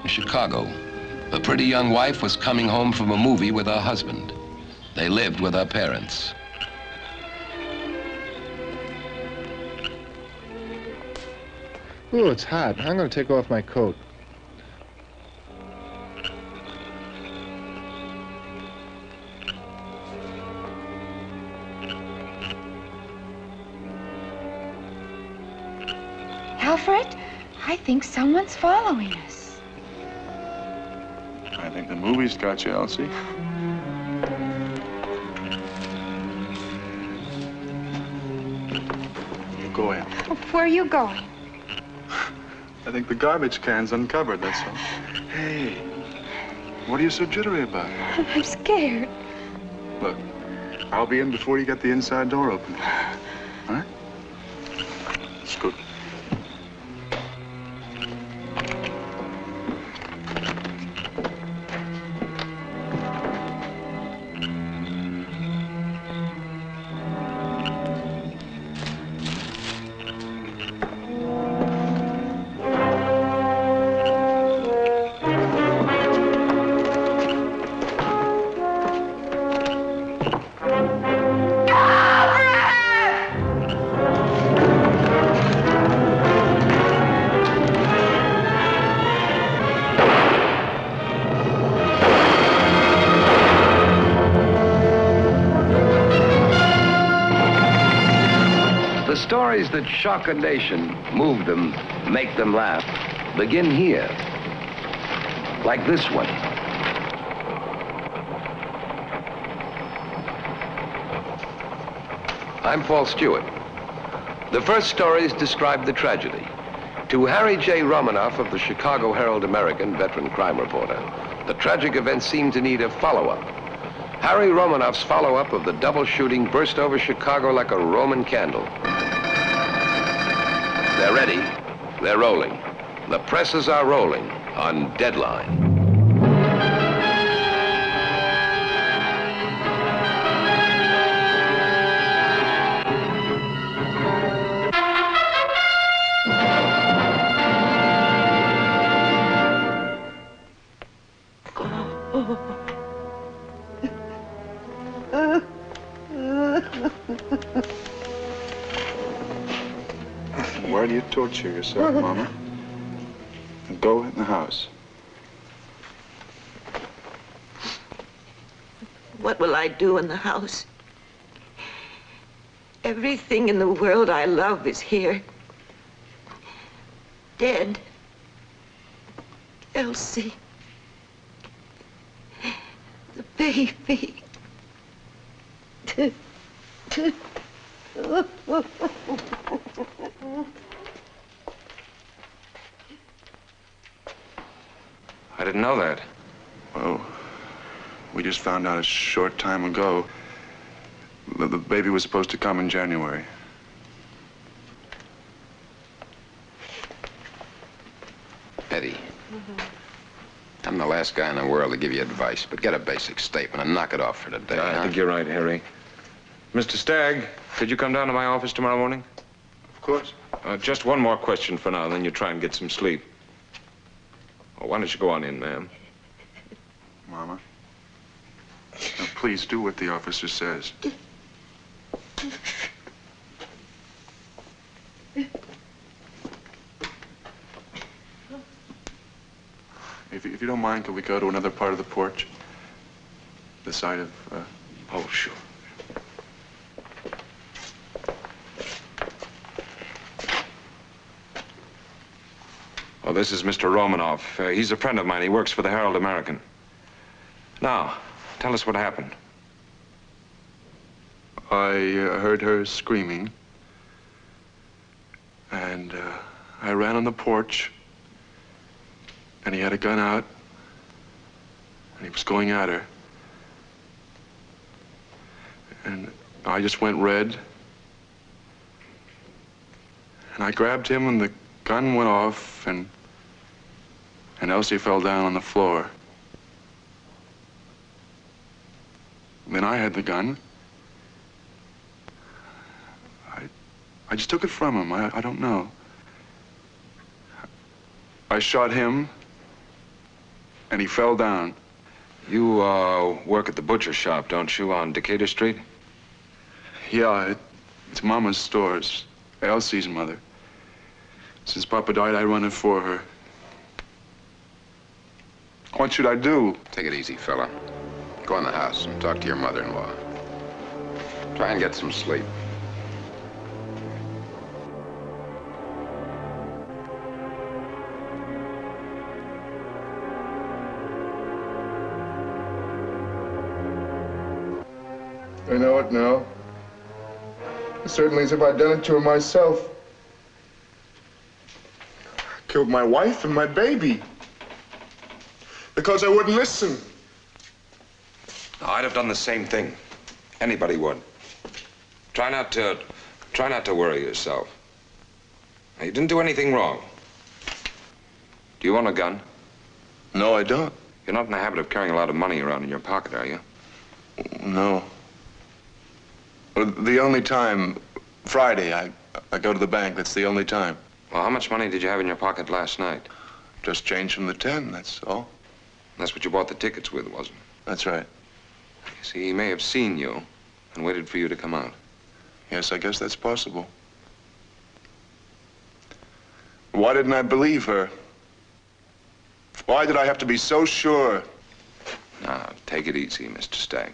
In Chicago, the pretty young wife was coming home from a movie with her husband. They lived with her parents. Ooh, it's hot. I'm going to take off my coat. Alfred, I think someone's following us. I think the movie's got you, Elsie. You go in. Where are you going? I think the garbage can's uncovered, that's all. Hey, what are you so jittery about? I'm scared. Look, I'll be in before you get the inside door open. All right? Scoot. The stories that shock a nation, move them, make them laugh, begin here. Like this one. I'm Paul Stewart. The first stories describe the tragedy. To Harry J. Romanoff of the Chicago Herald-American, veteran crime reporter, the tragic event seemed to need a follow-up. Harry Romanoff's follow-up of the double shooting burst over Chicago like a Roman candle. They're ready. They're rolling. The presses are rolling on Deadline. Why do you torture yourself, Mama? And go in the house. What will I do in the house? Everything in the world I love is here. Dead. Elsie. The baby. I didn't know that. Well, we just found out a short time ago that the baby was supposed to come in January. Eddie, I'm the last guy in the world to give you advice, but get a basic statement and knock it off for today. I think you're right, Harry. Mr. Stagg, could you come down to my office tomorrow morning? Of course. Just one more question for now, then you try and get some sleep. Oh, why don't you go on in, ma'am? Mama. Now, please do what the officer says. If you don't mind, could we go to another part of the porch? The side of, Oh, sure. Oh, this is Mr. Romanoff. He's a friend of mine. He works for the Herald-American. Now, tell us what happened. I heard her screaming, and I ran on the porch, and he had a gun out, and he was going at her. And I just went red, and I grabbed him, and the gun went off, and Elsie fell down on the floor. Then I had the gun. I just took it from him. I don't know. I shot him, and he fell down. You, work at the butcher shop, don't you, on Decatur Street? Yeah, it's Mama's stores. Elsie's mother. Since Papa died, I run it for her. What should I do? Take it easy, fella. Go in the house and talk to your mother-in-law. Try and get some sleep. I know it now. Certainly as if I'd done it to her myself. Killed my wife and my baby. Because I wouldn't listen. No, I'd have done the same thing. Anybody would. Try not to worry yourself. Now, you didn't do anything wrong. Do you own a gun? No, I don't. You're not in the habit of carrying a lot of money around in your pocket, are you? No. Well, the only time, Friday, I go to the bank. That's the only time. Well, how much money did you have in your pocket last night? Just change from the 10, that's all. That's what you bought the tickets with, wasn't it? That's right. You see, he may have seen you and waited for you to come out. Yes, I guess that's possible. Why didn't I believe her? Why did I have to be so sure? Now, take it easy, Mr. Stagg.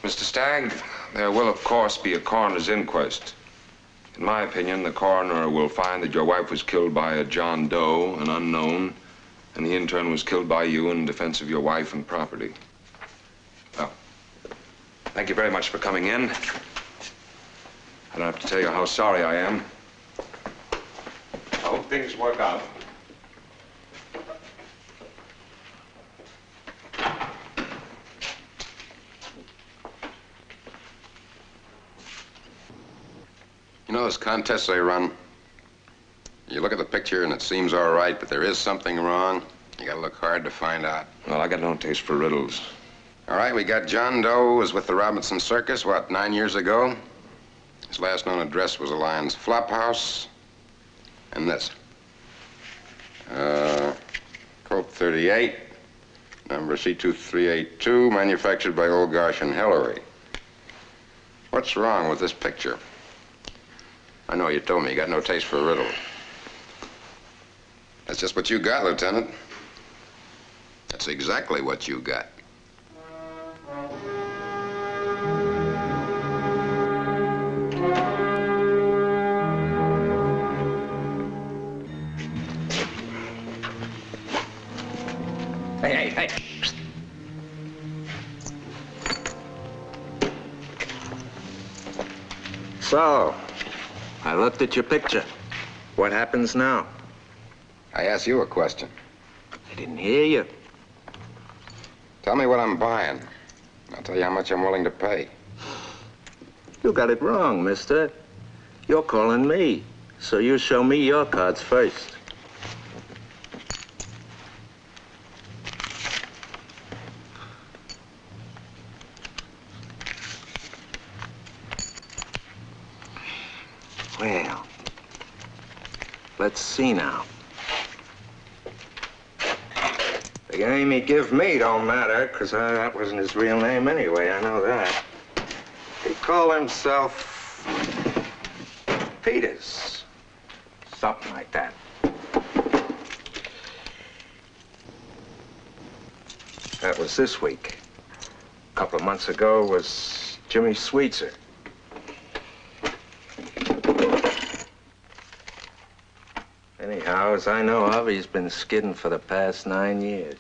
Mr. Stagg, there will, of course, be a coroner's inquest. In my opinion, the coroner will find that your wife was killed by a John Doe, an unknown, and the intern was killed by you in defense of your wife and property. Well, thank you very much for coming in. I don't have to tell you how sorry I am. I hope things work out. You know those contests they run? You look at the picture and it seems all right, but there is something wrong. You gotta look hard to find out. Well, I got no taste for riddles. All right, we got John Doe was with the Robinson Circus, what, 9 years ago? His last known address was a Lions Flop House. And this. Colt 38, number C2382, manufactured by Old Gosh and Hillary. What's wrong with this picture? I know you told me you got no taste for a riddle. That's just what you got, Lieutenant. That's exactly what you got. Hey. So, I looked at your picture. What happens now? I asked you a question. I didn't hear you. Tell me what I'm buying. I'll tell you how much I'm willing to pay. You got it wrong, mister. You're calling me, so you show me your cards first. Well, let's see now. The name he give me don't matter, because that wasn't his real name anyway, I know that. He called himself Peters. Something like that. That was this week. A couple of months ago was Jimmy Sweetser. Anyhow, as I know of, he's been skidding for the past 9 years.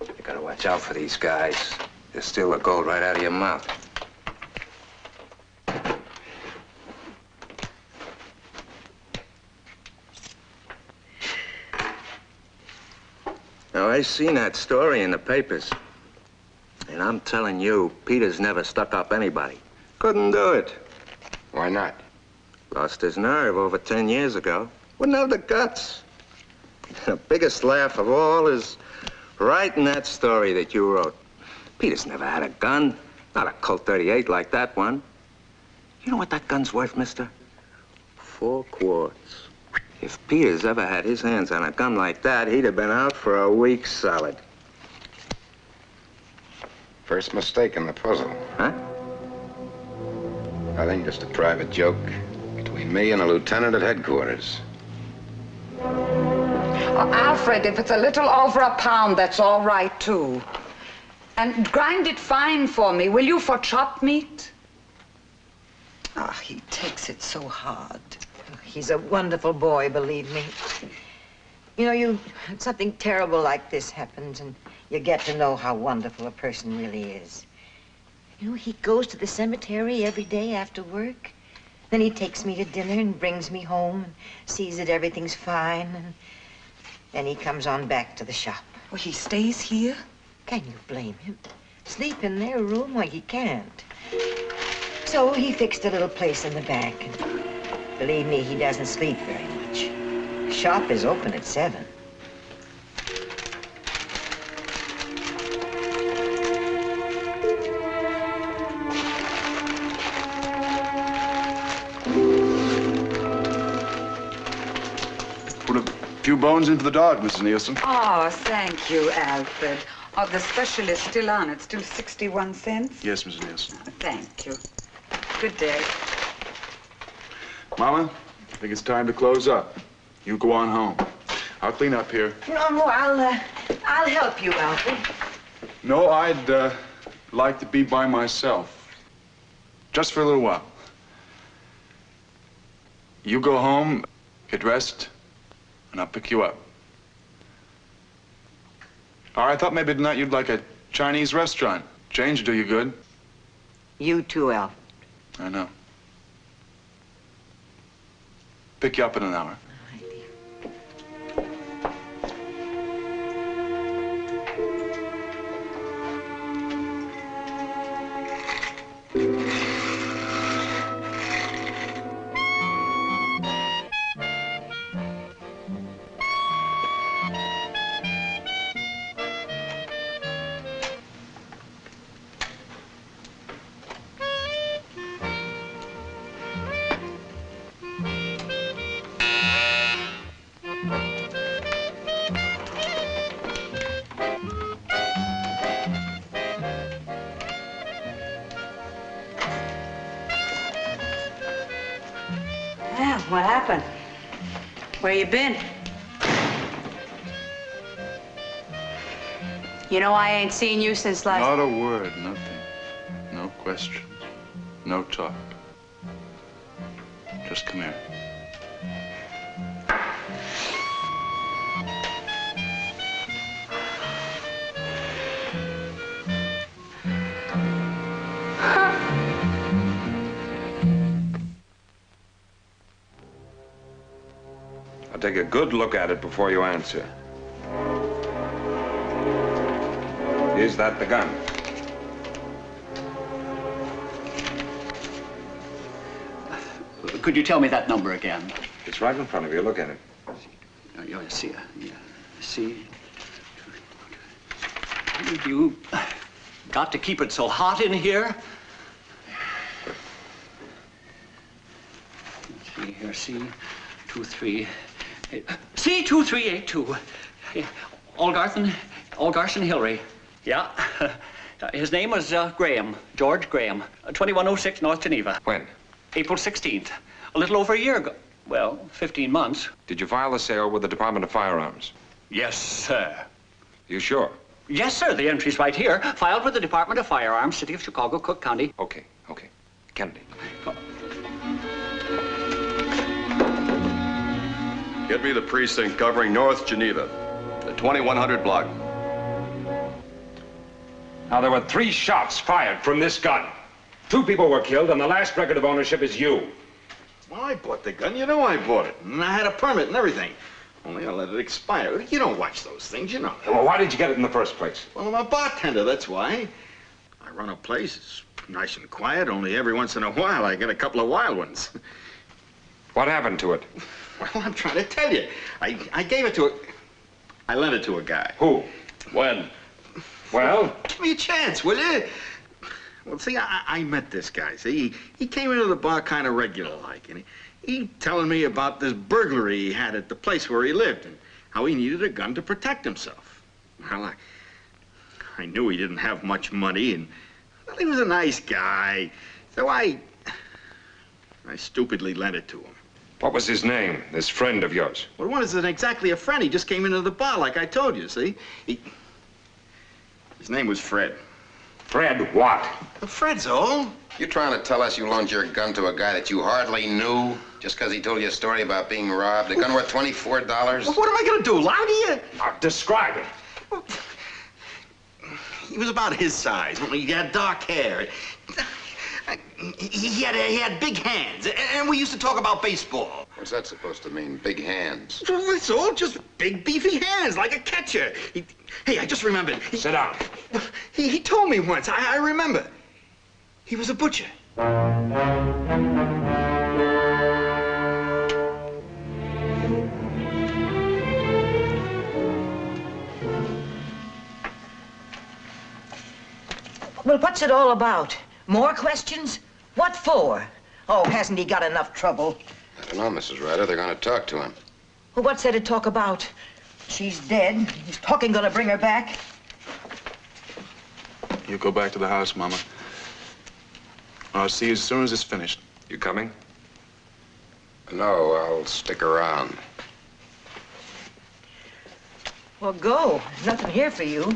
You gotta watch out for these guys. They'll steal the gold right out of your mouth. Now, I seen that story in the papers. And I'm telling you, Peters never stuck up anybody. Couldn't do it. Why not? Lost his nerve over 10 years ago. Wouldn't have the guts. The biggest laugh of all is right in that story that you wrote. Peters never had a gun. Not a Colt 38 like that one. You know what that gun's worth, mister? 4 quarts. If Peters ever had his hands on a gun like that, he'd have been out for a week solid. First mistake in the puzzle. Huh? I think just a private joke between me and a lieutenant at headquarters. Alfred, if it's a little over a pound, that's all right, too. And grind it fine for me, will you, for chopped meat? Ah, he takes it so hard. He's a wonderful boy, believe me. You know, something terrible like this happens, and you get to know how wonderful a person really is. You know, he goes to the cemetery every day after work. Then he takes me to dinner and brings me home and sees that everything's fine. And then he comes on back to the shop. Well, he stays here? Can you blame him? Sleep in their room? Why, he can't. So he fixed a little place in the back. And believe me, he doesn't sleep very much. The shop is open at 7. Put a few bones into the dog, Mrs. Nielsen. Oh, thank you, Alfred. Oh, the special is still on. It's still 61 cents? Yes, Mrs. Nielsen. Thank you. Good day. Mama, I think it's time to close up. You go on home. I'll clean up here. No, I'll help you, Alfred. No, I'd like to be by myself. Just for a little while. You go home, get dressed, and I'll pick you up. All right, I thought maybe tonight you'd like a Chinese restaurant. Change would do you good. You too, Alfred. I know. Pick you up in an hour. Yeah, what happened? Where you been? You know I ain't seen you since last... Not a word, nothing. No questions. No talk. Just come here. I'll take a good look at it before you answer. Is that the gun? Could you tell me that number again? It's right in front of you. Look at it. See. See. You got to keep it so hot in here. Let's see here. C23. C2382. Olgarson Hillary. Yeah. His name was Graham, George Graham, 2106 North Geneva. When? April 16th. A little over a year ago. Well, 15 months. Did you file the sale with the Department of Firearms? Yes, sir. You sure? Yes, sir. The entry's right here. Filed with the Department of Firearms, City of Chicago, Cook County. Okay. Kennedy. Get me the precinct covering North Geneva, the 2100 block. Now, there were 3 shots fired from this gun. 2 people were killed, and the last record of ownership is you. Well, I bought the gun. You know I bought it. And I had a permit and everything. Only I let it expire. You don't watch those things, you know. Well, why did you get it in the first place? Well, I'm a bartender, that's why. I run a place. It's nice and quiet. Only every once in a while I get a couple of wild ones. What happened to it? Well, I'm trying to tell you. I gave it to a... I lent it to a guy. Who? When? Well? Give me a chance, will you? Well, see, I met this guy. See, he came into the bar kind of regular-like, and He telling me about this burglary he had at the place where he lived and how he needed a gun to protect himself. Well, I knew he didn't have much money, and well, he was a nice guy, so I stupidly lent it to him. What was his name, this friend of yours? Well, it wasn't exactly a friend. He just came into the bar like I told you, see? His name was Fred. Fred what? Fred's all. You trying to tell us you loaned your gun to a guy that you hardly knew just because he told you a story about being robbed? A gun worth $24? Well, what am I going to do, lie to you? Describe it. Well, he was about his size. He had dark hair. He had big hands, and we used to talk about baseball. What's that supposed to mean, big hands? Well, that's all, just big, beefy hands, like a catcher. Hey, I just remembered. Sit down. He told me once, I remember. He was a butcher. Well, what's it all about? More questions? What for? Oh, hasn't he got enough trouble? I don't know, Mrs. Ryder. They're going to talk to him. Well, what's there to talk about? She's dead. Is talking gonna bring her back? You go back to the house, Mama. I'll see you as soon as it's finished. You coming? No, I'll stick around. Well, go. There's nothing here for you.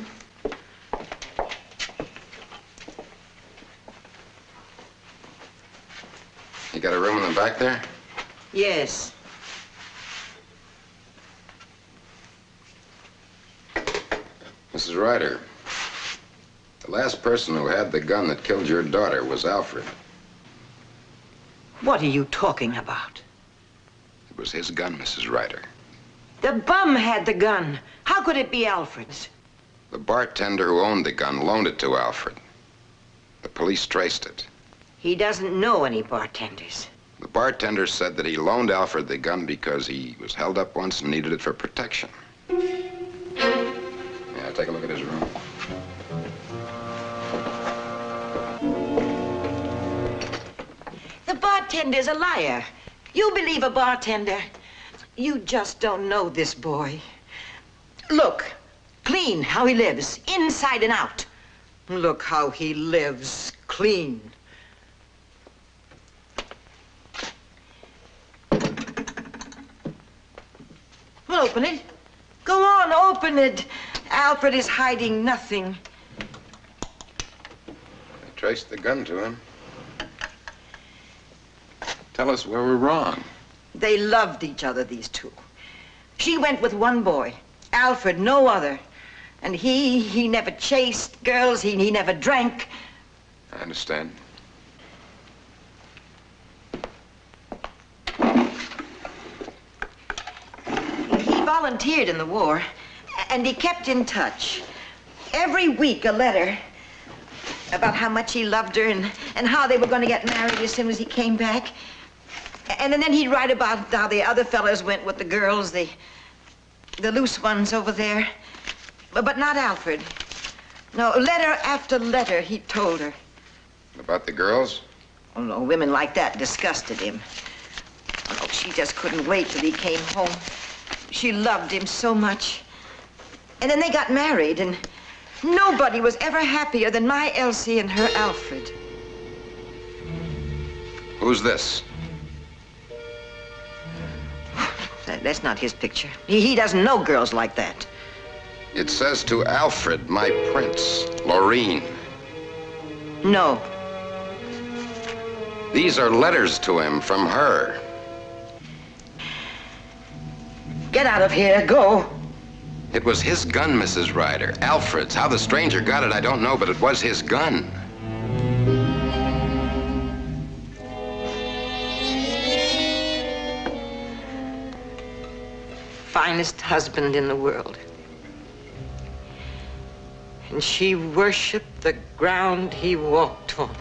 You got a room in the back there? Yes. Mrs. Ryder, the last person who had the gun that killed your daughter was Alfred. What are you talking about? It was his gun, Mrs. Ryder. The bum had the gun. How could it be Alfred's? The bartender who owned the gun loaned it to Alfred. The police traced it. He doesn't know any bartenders. The bartender said that he loaned Alfred the gun because he was held up once and needed it for protection. Yeah, take a look at his room. The bartender's a liar. You believe a bartender? You just don't know this boy. Look, clean how he lives, inside and out. Look how he lives, clean. Well, open it. Go on, open it. Alfred is hiding nothing. I traced the gun to him. Tell us where we're wrong. They loved each other, these two. She went with one boy, Alfred, no other. And he never chased girls, he never drank. I understand. He volunteered in the war, and he kept in touch. Every week a letter about how much he loved her and how they were going to get married as soon as he came back. And then he'd write about how the other fellas went with the girls, the loose ones over there. But not Alfred. No, letter after letter he told her. About the girls? Oh, no, women like that disgusted him. Oh, she just couldn't wait till he came home. She loved him so much. And then they got married, and nobody was ever happier than my Elsie and her Alfred. Who's this? That's not his picture. He doesn't know girls like that. It says to Alfred, my prince, Lorene. No. These are letters to him from her. Get out of here, go. It was his gun, Mrs. Ryder. Alfred's. How the stranger got it, I don't know, but it was his gun. Finest husband in the world. And she worshiped the ground he walked on.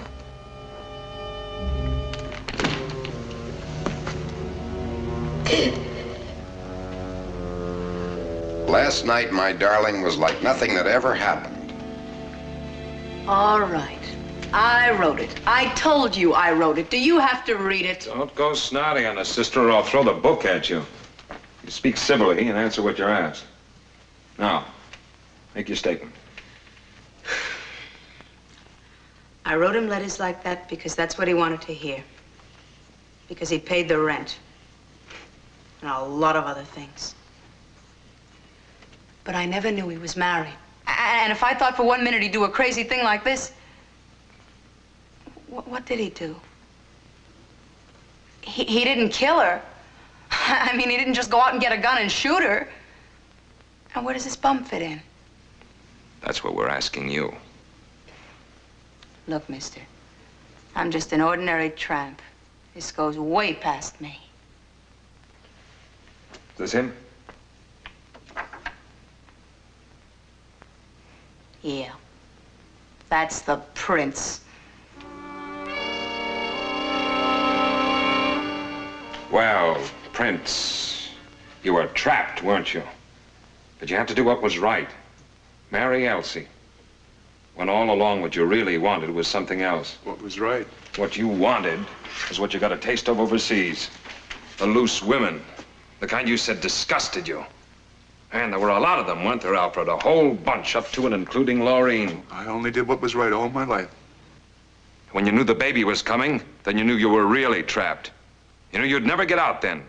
Last night, my darling, was like nothing that ever happened. All right. I wrote it. I told you I wrote it. Do you have to read it? Don't go snotty on us, sister, or I'll throw the book at you. You speak civilly and answer what you're asked. Now, make your statement. I wrote him letters like that because that's what he wanted to hear. Because he paid the rent. And a lot of other things. But I never knew he was married. And if I thought for 1 minute he'd do a crazy thing like this, what did he do? He didn't kill her. I mean, he didn't just go out and get a gun and shoot her. And where does this bum fit in? That's what we're asking you. Look, mister, I'm just an ordinary tramp. This goes way past me. Is this him? Yeah. That's the prince. Well, Prince, you were trapped, weren't you? But you had to do what was right. Marry Elsie. When all along what you really wanted was something else. What was right? What you wanted was what you got a taste of overseas. The loose women. The kind you said disgusted you. And there were a lot of them, weren't there, Alfred? A whole bunch, up to and including Laureen. I only did what was right all my life. When you knew the baby was coming, then you knew you were really trapped. You knew you'd never get out then.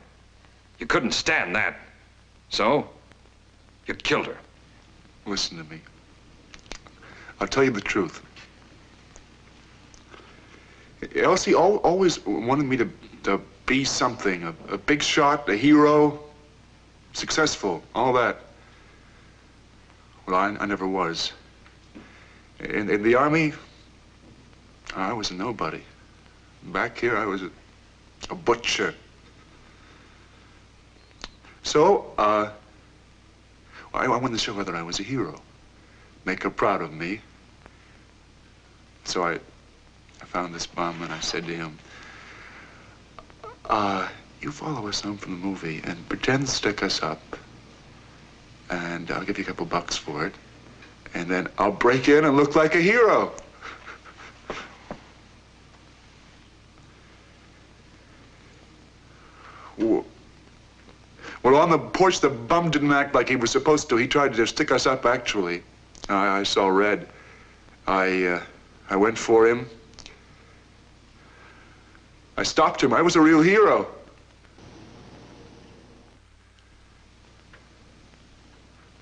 You couldn't stand that. So, you killed her. Listen to me. I'll tell you the truth. Elsie always wanted me to be something, a big shot, a hero, successful, all that. Well, I never was. In the Army, I was a nobody. Back here, I was a butcher. So, I wanted to show her that I was a hero. Make her proud of me. So I found this bum and I said to him, you follow us home from the movie and pretend to stick us up. And I'll give you a couple bucks for it. And then I'll break in and look like a hero. Well, on the porch, the bum didn't act like he was supposed to. He tried to stick us up, actually. I saw red. I went for him. I stopped him. I was a real hero.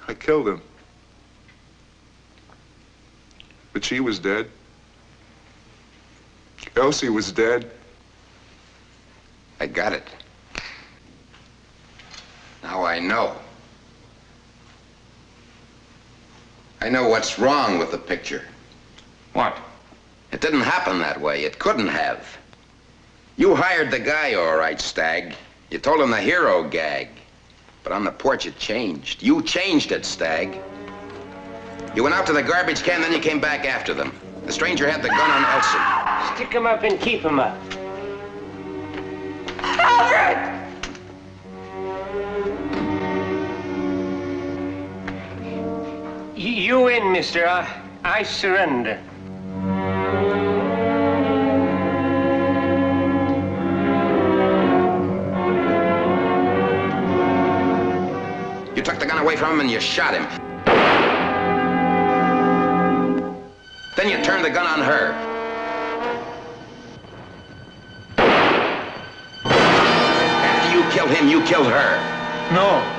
I killed him. But she was dead. Elsie was dead. I got it. Now I know. I know what's wrong with the picture. What? It didn't happen that way. It couldn't have. You hired the guy, all right, Stagg. You told him the hero gag. But on the porch, it changed. You changed it, Stagg. You went out to the garbage can, then you came back after them. The stranger had the gun on Elsie. Stick him up and keep him up. Alfred! You win, mister. I surrender. You took the gun away from him and you shot him. Then you turned the gun on her. After you killed him, you killed her. No.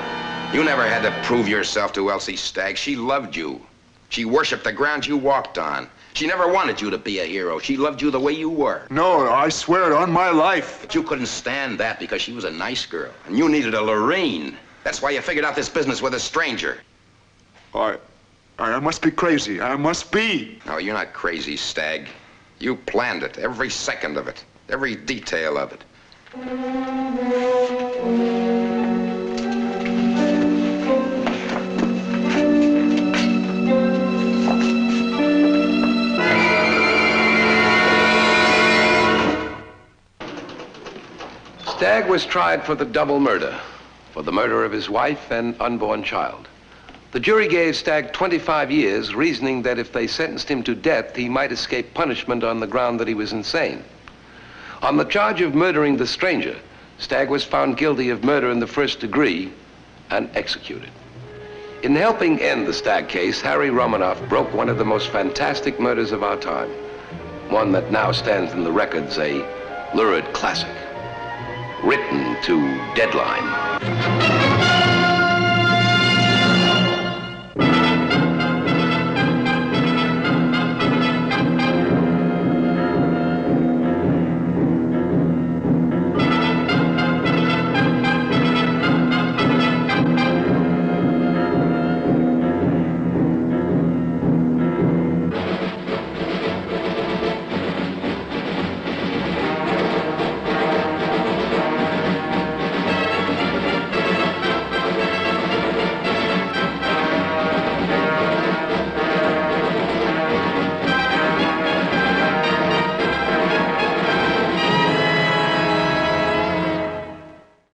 You never had to prove yourself to Elsie Stagg. She loved you. She worshipped the ground you walked on. She never wanted you to be a hero. She loved you the way you were. No, I swear it on my life. But you couldn't stand that because she was a nice girl. And you needed a Lorraine. That's why you figured out this business with a stranger. I must be crazy. I must be. No, you're not crazy, Stagg. You planned it, every second of it, every detail of it. Stagg was tried for the double murder, for the murder of his wife and unborn child. The jury gave Stagg 25 years, reasoning that if they sentenced him to death, he might escape punishment on the ground that he was insane. On the charge of murdering the stranger, Stagg was found guilty of murder in the first degree and executed. In helping end the Stagg case, Harry Romanoff broke one of the most fantastic murders of our time, one that now stands in the records a lurid classic, written to deadline.